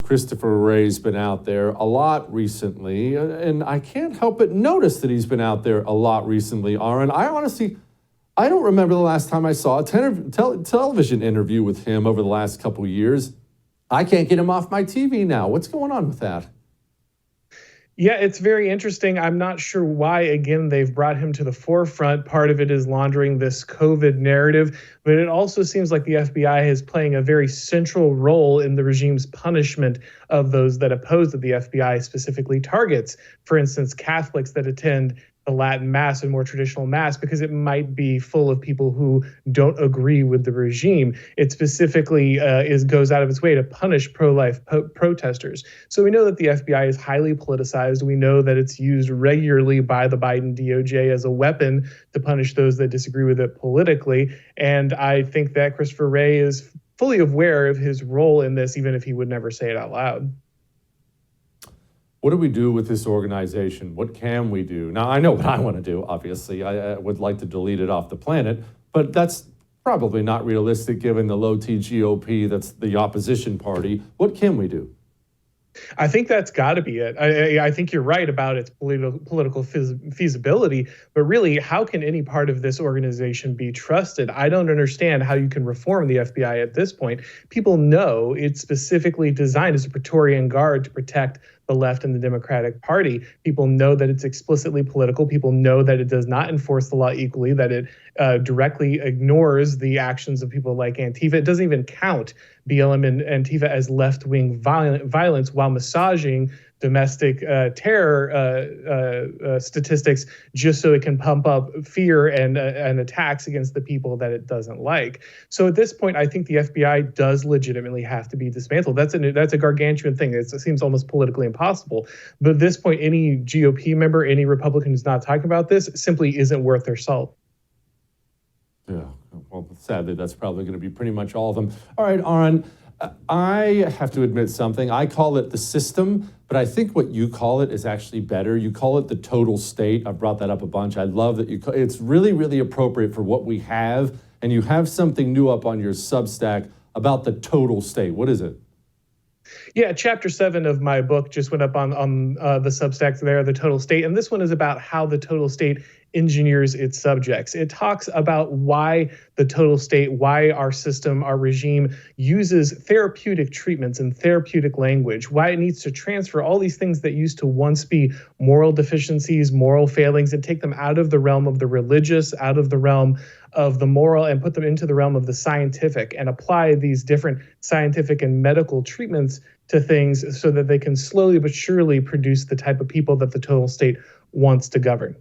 Christopher Wray's been out there a lot recently, and I can't help but notice that he's been out there a lot recently, Aaron. I don't remember the last time I saw a television interview with him over the last couple of years. I can't get him off my TV now. What's going on with that? Yeah, it's very interesting. I'm not sure why, again, they've brought him to the forefront. Part of it is laundering this COVID narrative, but it also seems like the FBI is playing a very central role in the regime's punishment of those that oppose that the FBI specifically targets. For instance, Catholics that attend the Latin Mass and more traditional Mass because it might be full of people who don't agree with the regime. It specifically goes out of its way to punish pro-life protesters. So we know that the FBI is highly politicized. We know that it's used regularly by the Biden DOJ as a weapon to punish those that disagree with it politically. And I think that Christopher Wray is fully aware of his role in this, even if he would never say it out loud. What do we do with this organization? What can we do? Now, I know what I want to do, obviously. I would like to delete it off the planet, but that's probably not realistic given the low-T GOP, that's the opposition party. What can we do? I think that's got to be it. I think you're right about its political feasibility, but really, how can any part of this organization be trusted? I don't understand how you can reform the FBI at this point. People know it's specifically designed as a Praetorian Guard to protect the left and the Democratic Party. People know that it's explicitly political. People know that it does not enforce the law equally, that it directly ignores the actions of people like Antifa. It doesn't even count BLM and Antifa as left-wing violence while massaging domestic terror statistics just so it can pump up fear and attacks against the people that it doesn't like. So at this point, I think the FBI does legitimately have to be dismantled. That's a gargantuan thing. It seems almost politically impossible. But at this point, any GOP member, any Republican who's not talking about this simply isn't worth their salt. Yeah, well, sadly, that's probably going to be pretty much all of them. All right, Aaron, I have to admit something. I call it the system, but I think what you call it is actually better. You call it the total state. I've brought that up a bunch. I love that it's really, really appropriate for what we have. And you have something new up on your Substack about the total state. What is it? Yeah, chapter 7 of my book just went up on the Substack there, The Total State. And this one is about how the total state engineers its subjects. It talks about why the total state, why our system, our regime uses therapeutic treatments and therapeutic language, why it needs to transfer all these things that used to once be moral deficiencies, moral failings, and take them out of the realm of the religious, out of the realm of the moral, and put them into the realm of the scientific, and apply these different scientific and medical treatments to things so that they can slowly but surely produce the type of people that the total state wants to govern.